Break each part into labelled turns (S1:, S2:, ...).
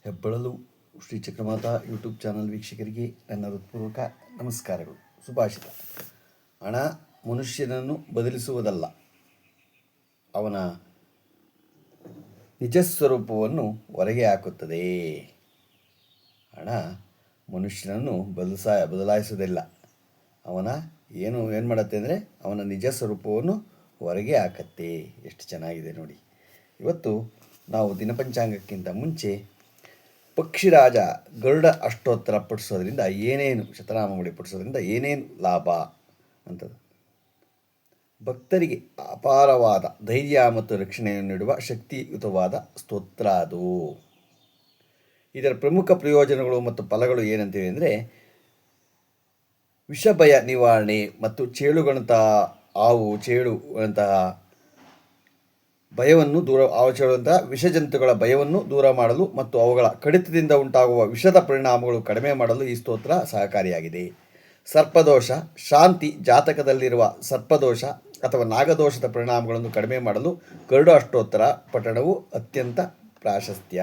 S1: ಹೆಬ್ಬಳಲು Shri Chakramata YouTube channel ವೀಕ್ಷಕರಿಗೆ ನನ್ನ ಹೃತ್ಪೂರ್ವಕ ನಮಸ್ಕಾರಗಳು. ಸುಭಾಷಿತ: ಹಣ ಮನುಷ್ಯನನ್ನು ಬದಲಿಸುವುದಲ್ಲ, ಅವನ ನಿಜ ಸ್ವರೂಪವನ್ನು ಹೊರಗೆ ಹಾಕುತ್ತದೆ. ಹಣ ಮನುಷ್ಯನನ್ನು ಬದಲಾಯಿಸುವುದಿಲ್ಲ, ಅವನ ಏನು ಮಾಡುತ್ತೆ ಅಂದರೆ ಅವನ ನಿಜ ಸ್ವರೂಪವನ್ನು ಹೊರಗೆ ಹಾಕತ್ತೆ. ಎಷ್ಟು ಚೆನ್ನಾಗಿದೆ ನೋಡಿ. ಇವತ್ತು ನಾವು ದಿನಪಂಚಾಂಗಕ್ಕಿಂತ ಮುಂಚೆ ಪಕ್ಷಿರಾಜ ಗರುಡ ಅಷ್ಟೋತ್ತರ ಪಠಿಸೋದ್ರಿಂದ ಏನೇನು, ಶತನಾಮವಳಿ ಪಠಿಸೋದ್ರಿಂದ ಏನೇನು ಲಾಭ ಅಂತದ್ದು. ಭಕ್ತರಿಗೆ ಅಪಾರವಾದ ಧೈರ್ಯ ಮತ್ತು ರಕ್ಷಣೆಯನ್ನು ನೀಡುವ ಶಕ್ತಿಯುತವಾದ ಸ್ತೋತ್ರ ಅದು. ಇದರ ಪ್ರಮುಖ ಪ್ರಯೋಜನಗಳು ಮತ್ತು ಫಲಗಳು ಏನಂತೇವೆ ಅಂದರೆ, ವಿಷಭಯ ನಿವಾರಣೆ ಮತ್ತು ಚೇಳುಗಳಂತಹ ಚೇಳುಗಳಂತಹ ಭಯವನ್ನು ವಿಷಜಂತುಗಳ ಭಯವನ್ನು ದೂರ ಮಾಡಲು ಮತ್ತು ಅವುಗಳ ಕಡಿತದಿಂದ ಉಂಟಾಗುವ ವಿಷದ ಪರಿಣಾಮಗಳು ಕಡಿಮೆ ಮಾಡಲು ಈ ಸ್ತೋತ್ರ ಸಹಕಾರಿಯಾಗಿದೆ. ಸರ್ಪದೋಷ ಶಾಂತಿ ಜಾತಕದಲ್ಲಿರುವ ಸರ್ಪದೋಷ ಅಥವಾ ನಾಗದೋಷದ ಪರಿಣಾಮಗಳನ್ನು ಕಡಿಮೆ ಮಾಡಲು ಗರುಡ ಅಷ್ಟೋತ್ತರ ಪಠಣವು ಅತ್ಯಂತ ಪ್ರಾಶಸ್ತ್ಯ.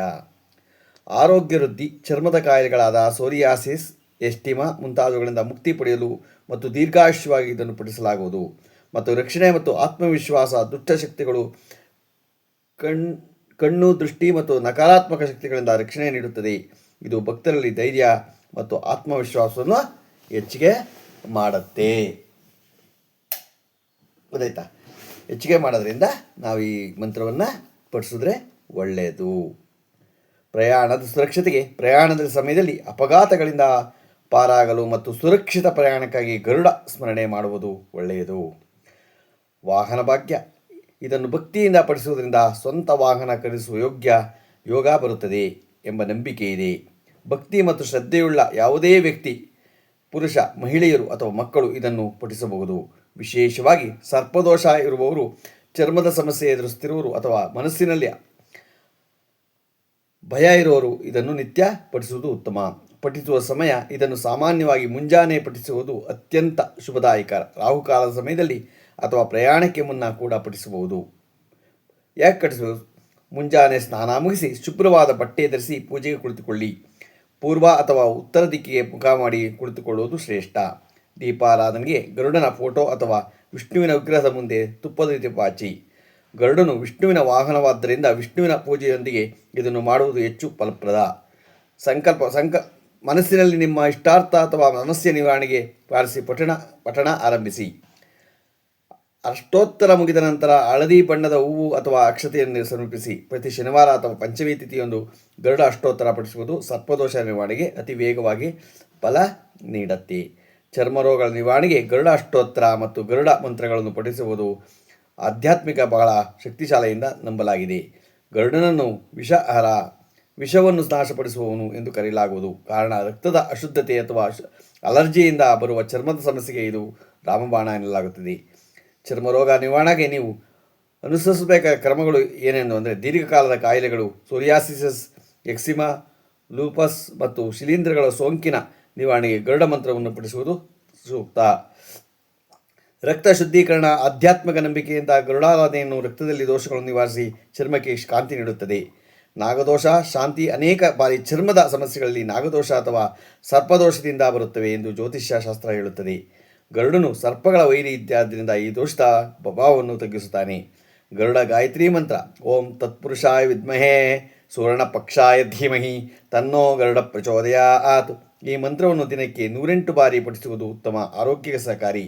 S1: ಆರೋಗ್ಯ ವೃದ್ಧಿ, ಚರ್ಮದ ಕಾಯಿಲೆಗಳಾದ ಸೋರಿಯಾಸಿಸ್, ಎಸ್ಟಿಮಾ ಮುಂತಾದವುಗಳಿಂದ ಮುಕ್ತಿ ಪಡೆಯಲು ಮತ್ತು ದೀರ್ಘಾಯುಷ್ಯವಾಗಿ ಇದನ್ನು ಪಠಿಸಲಾಗುವುದು. ಮತ್ತು ರಕ್ಷಣೆ ಮತ್ತು ಆತ್ಮವಿಶ್ವಾಸ, ದುಷ್ಟಶಕ್ತಿಗಳು, ಕಣ್ಣು, ದೃಷ್ಟಿ ಮತ್ತು ನಕಾರಾತ್ಮಕ ಶಕ್ತಿಗಳಿಂದ ರಕ್ಷಣೆ ನೀಡುತ್ತದೆ. ಇದು ಭಕ್ತರಲ್ಲಿ ಧೈರ್ಯ ಮತ್ತು ಆತ್ಮವಿಶ್ವಾಸವನ್ನು ಹೆಚ್ಚಿಗೆ ಮಾಡುತ್ತೆ. ಗೊತ್ತಾಯ್ತಾ? ಹೆಚ್ಚಿಗೆ ಮಾಡೋದ್ರಿಂದ ನಾವು ಈ ಮಂತ್ರವನ್ನು ಪಠಿಸಿದ್ರೆ ಒಳ್ಳೆಯದು. ಪ್ರಯಾಣದ ಸುರಕ್ಷತೆಗೆ, ಪ್ರಯಾಣದ ಸಮಯದಲ್ಲಿ ಅಪಘಾತಗಳಿಂದ ಪಾರಾಗಲು ಮತ್ತು ಸುರಕ್ಷಿತ ಪ್ರಯಾಣಕ್ಕಾಗಿ ಗರುಡ ಸ್ಮರಣೆ ಮಾಡುವುದು ಒಳ್ಳೆಯದು. ವಾಹನ ಭಾಗ್ಯ, ಇದನ್ನು ಭಕ್ತಿಯಿಂದ ಪಠಿಸುವುದರಿಂದ ಸ್ವಂತ ವಾಹನ ಖರೀದಿಸುವ ಯೋಗ ಬರುತ್ತದೆ ಎಂಬ ನಂಬಿಕೆ ಇದೆ. ಭಕ್ತಿ ಮತ್ತು ಶ್ರದ್ಧೆಯುಳ್ಳ ಯಾವುದೇ ವ್ಯಕ್ತಿ, ಪುರುಷ, ಮಹಿಳೆಯರು ಅಥವಾ ಮಕ್ಕಳು ಇದನ್ನು ಪಠಿಸಬಹುದು. ವಿಶೇಷವಾಗಿ ಸರ್ಪದೋಷ ಇರುವವರು, ಚರ್ಮದ ಸಮಸ್ಯೆ ಎದುರಿಸುತ್ತಿರುವವರು ಅಥವಾ ಮನಸ್ಸಿನಲ್ಲಿ ಭಯ ಇರುವವರು ಇದನ್ನು ನಿತ್ಯ ಪಠಿಸುವುದು ಉತ್ತಮ. ಪಠಿಸುವ ಸಮಯ, ಇದನ್ನು ಸಾಮಾನ್ಯವಾಗಿ ಮುಂಜಾನೆ ಪಠಿಸುವುದು ಅತ್ಯಂತ ಶುಭದಾಯಕ. ರಾಹುಕಾಲದ ಸಮಯದಲ್ಲಿ ಅಥವಾ ಪ್ರಯಾಣಕ್ಕೆ ಮುನ್ನ ಕೂಡ ಪಠಿಸಬಹುದು. ಯಾಕೆ ಪಠಿಸಬಹುದು? ಮುಂಜಾನೆ ಸ್ನಾನ ಮುಗಿಸಿ ಶುಭ್ರವಾದ ಬಟ್ಟೆ ಧರಿಸಿ ಪೂಜೆಗೆ ಕುಳಿತುಕೊಳ್ಳಿ. ಪೂರ್ವ ಅಥವಾ ಉತ್ತರ ದಿಕ್ಕಿಗೆ ಮುಖ ಮಾಡಿ ಕುಳಿತುಕೊಳ್ಳುವುದು ಶ್ರೇಷ್ಠ. ದೀಪಾರಾಧನೆಗೆ ಗರುಡನ ಫೋಟೋ ಅಥವಾ ವಿಷ್ಣುವಿನ ವಿಗ್ರಹದ ಮುಂದೆ ತುಪ್ಪದ ದೀಪ ಹಚ್ಚಿ. ಗರುಡನು ವಿಷ್ಣುವಿನ ವಾಹನವಾದ್ದರಿಂದ ವಿಷ್ಣುವಿನ ಪೂಜೆಯೊಂದಿಗೆ ಇದನ್ನು ಮಾಡುವುದು ಹೆಚ್ಚು ಫಲಪ್ರದ. ಮನಸ್ಸಿನಲ್ಲಿ ನಿಮ್ಮ ಇಷ್ಟಾರ್ಥ ಅಥವಾ ಸಮಸ್ಯೆ ನಿವಾರಣೆಗೆ ಪ್ರಾರ್ಥಿಸಿ ಪಠಣ ಆರಂಭಿಸಿ. ಅಷ್ಟೋತ್ತರ ಮುಗಿದ ನಂತರ ಹಳದಿ ಬಣ್ಣದ ಹೂವು ಅಥವಾ ಅಕ್ಷತೆಯನ್ನು ಸಮರ್ಪಿಸಿ. ಪ್ರತಿ ಶನಿವಾರ ಅಥವಾ ಪಂಚಮಿ ತಿಥಿಯೊಂದು ಗರುಡ ಅಷ್ಟೋತ್ತರ ಪಠಿಸುವುದು ಸರ್ಪದೋಷ ನಿವಾರಣೆಗೆ ಅತಿ ವೇಗವಾಗಿ ಫಲ ನೀಡುತ್ತೆ. ಚರ್ಮರೋಗಗಳ ನಿವಾರಣೆಗೆ ಗರುಡ ಅಷ್ಟೋತ್ತರ ಮತ್ತು ಗರುಡ ಮಂತ್ರಗಳನ್ನು ಪಠಿಸುವುದು ಆಧ್ಯಾತ್ಮಿಕ ಬಹಳ ಶಕ್ತಿಶಾಲಿಯಿಂದ ನಂಬಲಾಗಿದೆ. ಗರುಡನನ್ನು ವಿಷವನ್ನು ನಾಶಪಡಿಸುವವನು ಎಂದು ಕರೆಯಲಾಗುವುದು. ಕಾರಣ ರಕ್ತದ ಅಶುದ್ಧತೆ ಅಥವಾ ಅಲರ್ಜಿಯಿಂದ ಬರುವ ಚರ್ಮದ ಸಮಸ್ಯೆಗೆ ಇದು ರಾಮಬಾಣ ಎನ್ನಲಾಗುತ್ತದೆ. ಚರ್ಮರೋಗ ನಿವಾರಣೆಗೆ ನೀವು ಅನುಸರಿಸಬೇಕಾದ ಕ್ರಮಗಳು ಏನೆಂದು ಅಂದರೆ, ದೀರ್ಘಕಾಲದ ಕಾಯಿಲೆಗಳು, ಸೋರಿಯಾಸಿಸ್, ಎಕ್ಸಿಮಾ, ಲೂಪಸ್ ಮತ್ತು ಶಿಲೀಂಧ್ರಗಳ ಸೋಂಕಿನ ನಿವಾರಣೆಗೆ ಗರುಡ ಮಂತ್ರವನ್ನು ಪಠಿಸುವುದು ಸೂಕ್ತ. ರಕ್ತ ಶುದ್ಧೀಕರಣ, ಆಧ್ಯಾತ್ಮಿಕ ನಂಬಿಕೆಯಿಂದ ಗರುಡಾರಾಧನೆಯನ್ನು ರಕ್ತದಲ್ಲಿ ದೋಷಗಳನ್ನು ನಿವಾರಿಸಿ ಚರ್ಮಕ್ಕೆ ಕಾಂತಿ ನೀಡುತ್ತದೆ. ನಾಗದೋಷ ಶಾಂತಿ, ಅನೇಕ ಬಾರಿ ಚರ್ಮದ ಸಮಸ್ಯೆಗಳಲ್ಲಿ ನಾಗದೋಷ ಅಥವಾ ಸರ್ಪದೋಷದಿಂದ ಬರುತ್ತವೆ ಎಂದು ಜ್ಯೋತಿಷ್ಯ ಶಾಸ್ತ್ರ ಹೇಳುತ್ತದೆ. ಗರುಡನು ಸರ್ಪಗಳ ವೈರಿ ಇತ್ಯಾದ್ದರಿಂದ ಈ ದೋಷದ ಪ್ರಭಾವವನ್ನು ತಗ್ಗಿಸುತ್ತಾನೆ. ಗರುಡ ಗಾಯತ್ರಿ ಮಂತ್ರ: ಓಂ ತತ್ಪುರುಷಾಯ ವಿದ್ಮಹೇ ಸುವರ್ಣಪಕ್ಷಾಯ ಧೀಮಹಿ ತನ್ನೋ ಗರುಡ ಪ್ರಚೋದಯಾತ್. ಈ ಮಂತ್ರವನ್ನು ದಿನಕ್ಕೆ 108 ಬಾರಿ ಪಠಿಸುವುದು ಉತ್ತಮ ಆರೋಗ್ಯಕ್ಕೆ ಸಹಕಾರಿ.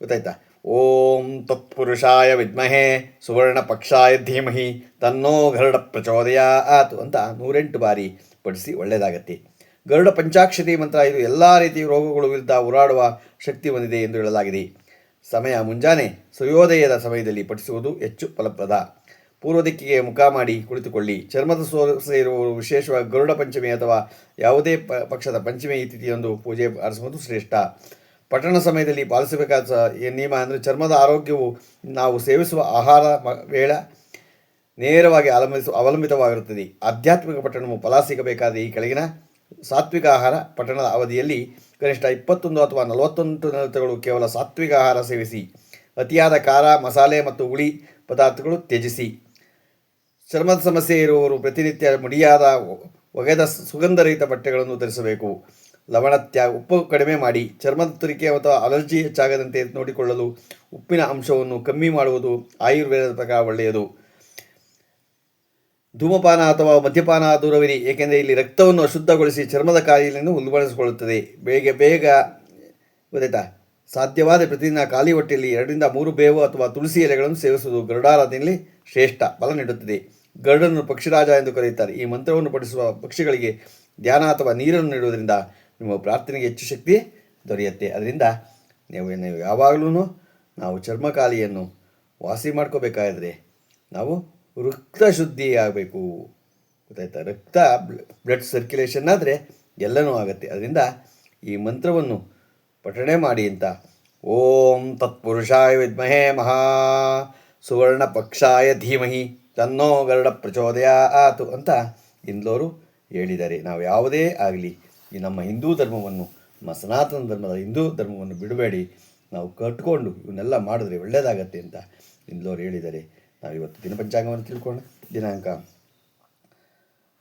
S1: ಗೊತ್ತಾಯ್ತಾ? ಓಂ ತತ್ಪುರುಷಾಯ ವಿದ್ಮಹೇ ಸುವರ್ಣಪಕ್ಷಾಯ ಧೀಮಹಿ ತನ್ನೋ ಗರುಡ ಪ್ರಚೋದಯಾತ್ ಅಂತ 108 ಬಾರಿ ಪಠಿಸಿ ಒಳ್ಳೆಯದಾಗತ್ತೆ. ಗರುಡ ಪಂಚಾಕ್ಷರಿ ಮಂತ್ರ, ಇದು ಎಲ್ಲ ರೀತಿಯ ರೋಗಗಳ ವಿರುದ್ಧ ಹೋರಾಡುವ ಶಕ್ತಿ ಹೊಂದಿದೆ ಎಂದು ಹೇಳಲಾಗಿದೆ. ಸಮಯ: ಮುಂಜಾನೆ ಸೂರ್ಯೋದಯದ ಸಮಯದಲ್ಲಿ ಪಠಿಸುವುದು ಹೆಚ್ಚು ಫಲಪ್ರದ. ಪೂರ್ವ ದಿಕ್ಕಿಗೆ ಮುಖ ಮಾಡಿ ಕುಳಿತುಕೊಳ್ಳಿ. ಚರ್ಮದ ಸಮಸ್ಯೆ ಇರುವವರು ವಿಶೇಷವಾಗಿ ಗರುಡ ಪಂಚಮಿ ಅಥವಾ ಯಾವುದೇ ಪಕ್ಷದ ಪಂಚಮಿ ತಿಥಿಯೊಂದು ಪೂಜೆ ಆರಿಸುವುದು ಶ್ರೇಷ್ಠ. ಪಠಣ ಸಮಯದಲ್ಲಿ ಪಾಲಿಸಬೇಕಾದ ನಿಯಮ ಅಂದರೆ, ಚರ್ಮದ ಆರೋಗ್ಯವು ನಾವು ಸೇವಿಸುವ ಆಹಾರ ವೇಳೆ ನೇರವಾಗಿ ಅವಲಂಬಿತವಾಗಿರುತ್ತದೆ. ಆಧ್ಯಾತ್ಮಿಕ ಪಠಣವು ಫಲ ಸಿಗಬೇಕಾದರೆ ಈ ಕೆಳಗಿನ ಸಾತ್ವಿಕ ಆಹಾರ ಪಠಣದ ಅವಧಿಯಲ್ಲಿ ಕನಿಷ್ಠ 21 ಅಥವಾ 41 ನಿಮಿಷಗಳು ಕೇವಲ ಸಾತ್ವಿಕ ಆಹಾರ ಸೇವಿಸಿ. ಅತಿಯಾದ ಖಾರ, ಮಸಾಲೆ ಮತ್ತು ಹುಳಿ ಪದಾರ್ಥಗಳು ತ್ಯಜಿಸಿ. ಚರ್ಮದ ಸಮಸ್ಯೆ ಇರುವವರು ಪ್ರತಿನಿತ್ಯ ಮಡಿಯಾದ ಒಗೆದ ಸುಗಂಧರಹಿತ ಬಟ್ಟೆಗಳನ್ನು ಧರಿಸಬೇಕು. ಉಪ್ಪು ಕಡಿಮೆ ಮಾಡಿ. ಚರ್ಮದ ತುರಿಕೆ ಅಥವಾ ಅಲರ್ಜಿ ಹೆಚ್ಚಾಗದಂತೆ ನೋಡಿಕೊಳ್ಳಲು ಉಪ್ಪಿನ ಅಂಶವನ್ನು ಕಮ್ಮಿ ಮಾಡುವುದು ಆಯುರ್ವೇದದ ಪ್ರಕಾರ ಒಳ್ಳೆಯದು. ಧೂಮಪಾನ ಅಥವಾ ಮದ್ಯಪಾನ ದೂರವಿರಿ, ಏಕೆಂದರೆ ಇಲ್ಲಿ ರಕ್ತವನ್ನು ಅಶುದ್ಧಗೊಳಿಸಿ ಚರ್ಮದ ಕಾಯಿಲೆಯನ್ನು ಉಲ್ಬಣಿಸಿಕೊಳ್ಳುತ್ತದೆ. ಬೇಗ ಗೊತ್ತಾಯ್ತಾ? ಸಾಧ್ಯವಾದ ಪ್ರತಿದಿನ ಖಾಲಿ ಹೊಟ್ಟೆಯಲ್ಲಿ 2-3 ಬೇವು ಅಥವಾ ತುಳಸಿ ಎಲೆಗಳನ್ನು ಸೇವಿಸುವುದು ಗರುಡಾರಾಧನೆಯಲ್ಲಿ ಶ್ರೇಷ್ಠ ಫಲ ನೀಡುತ್ತದೆ. ಗರುಡನ್ನು ಪಕ್ಷಿರಾಜ ಎಂದು ಕರೆಯುತ್ತಾರೆ. ಈ ಮಂತ್ರವನ್ನು ಪಠಿಸುವ ಪಕ್ಷಿಗಳಿಗೆ ಧ್ಯಾನ ಅಥವಾ ನೀರನ್ನು ನೀಡುವುದರಿಂದ ನಿಮ್ಮ ಪ್ರಾರ್ಥನೆಗೆ ಹೆಚ್ಚು ಶಕ್ತಿ ದೊರೆಯುತ್ತೆ. ಅದರಿಂದ ನೀವು ಯಾವಾಗಲೂ ನಾವು ಚರ್ಮಕಾಲಿಯನ್ನು ವಾಸಿ ಮಾಡ್ಕೋಬೇಕಾದ್ರೆ ನಾವು ರಕ್ತ ಶುದ್ಧಿ ಆಗಬೇಕು. ಗೊತ್ತಾಯ್ತಾ? ಬ್ಲಡ್ ಸರ್ಕ್ಯುಲೇಷನ್ ಆದರೆ ಎಲ್ಲನೂ ಆಗುತ್ತೆ. ಅದರಿಂದ ಈ ಮಂತ್ರವನ್ನು ಪಠಣೆ ಮಾಡಿ ಅಂತ ಓಂ ತತ್ಪುರುಷಾಯ ವಿದ್ಮಹೇ ಮಹಾ ಸುವರ್ಣ ಪಕ್ಷಾಯ ಧೀಮಹಿ ತನ್ನೋ ಗರುಡ ಪ್ರಚೋದಯಾತ್ ಅಂತ ಇಂದೋರು ಹೇಳಿದ್ದಾರೆ. ನಾವು ಯಾವುದೇ ಆಗಲಿ ಈ ನಮ್ಮ ಹಿಂದೂ ಧರ್ಮವನ್ನು, ನಮ್ಮ ಸನಾತನ ಧರ್ಮದ ಹಿಂದೂ ಧರ್ಮವನ್ನು ಬಿಡಬೇಡಿ, ನಾವು ಕಟ್ಕೊಂಡು ಇವನ್ನೆಲ್ಲ ಮಾಡಿದ್ರೆ ಒಳ್ಳೆಯದಾಗತ್ತೆ ಅಂತ ಇಂದೋರು ಹೇಳಿದ್ದಾರೆ. ನಾವು ಇವತ್ತು ದಿನಪಂಚಾಂಗವನ್ನು ತಿಳ್ಕೊಂಡು ದಿನಾಂಕ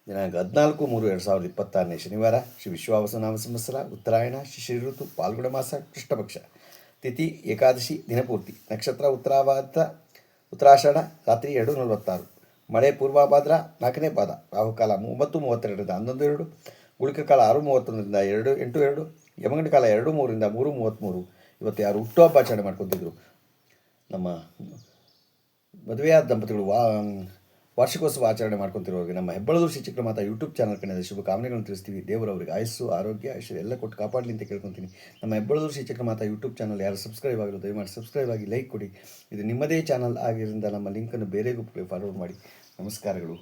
S1: 14/3/2026 ಶನಿವಾರ, ಶ್ರೀ ವಿಶ್ವಾವಸುನಾಮ ಸಂವತ್ಸರ, ಉತ್ತರಾಯಣ, ಶಿಶಿರ ಋತು, ಪಾಲ್ಗುಣ ಮಾಸ, ಕೃಷ್ಣಪಕ್ಷ, ತಿಥಿ ಏಕಾದಶಿ, ದಿನಪೂರ್ತಿ, ನಕ್ಷತ್ರ ಉತ್ತರಾಷಾಢ, ರಾತ್ರಿ 2:46, ಮಳೆ ಪೂರ್ವಭಾದ್ರ 4ನೇ ಪಾದ, ರಾಹುಕಾಲ 9:32 11:02, ಗುಳಿಕ ಕಾಲ 6:31 8:02, ಯಮಗಂಡ ಕಾಲ 2:03 3:33. ಇವತ್ತು ಯಾರು ಹುಟ್ಟುಹಬ್ಬ ಆಚರಣೆ ಮಾಡ್ಕೊತಿದ್ರು, ನಮ್ಮ ಮದುವೆಯಾದ ದಂಪತಿಗಳು ವಾರ್ಷಿಕೋತ್ಸವ ಆಚರಣೆ ಮಾಡ್ಕೊತಿರೋರಿಗೆ ನಮ್ಮ ಹೆಬ್ಬಳದೂರು ಶ್ರೀ ಚಕ್ರಮಾತಾ ಯೂಟ್ಯೂಬ್ ಚಾನಲ್ ಕಡೆ ಶುಭ ಕಾಮನೆಗಳನ್ನು ತಿಳಿಸ್ತೀವಿ. ದೇವರು ಅವರಿಗೆ ಆಯಸ್ಸು, ಆರೋಗ್ಯ, ಐಶ್ವರ್ಯ ಎಲ್ಲ ಕೊಟ್ಟು ಕಾಪಾಡಲಿ ಅಂತ ಕೇಳ್ಕೊತೀನಿ. ನಮ್ಮ ಹೆಬ್ಬಳದೂರು ಶ್ರೀ ಚಕ್ರಮಾತಾ ಯೂಟ್ಯೂಬ್ ಚಾನಲ್ ಯಾರು ಸಬ್ಸ್ಕ್ರೈಬ್ ಆಗಲು ದಯಮಾಡಿ ಸಬ್ಸ್ಕ್ರೈಬ್ ಆಗಿ ಲೈಕ್ ಕೊಡಿ. ಇದು ನಿಮ್ಮದೇ ಚಾನಲ್ ಆಗಿದ್ದರಿಂದ ನಮ್ಮ ಲಿಂಕನ್ನು ಬೇರೆ ಗ್ರೂಪ್ಗೆ ಫಾರ್ವರ್ಡ್ ಮಾಡಿ. ನಮಸ್ಕಾರಗಳು.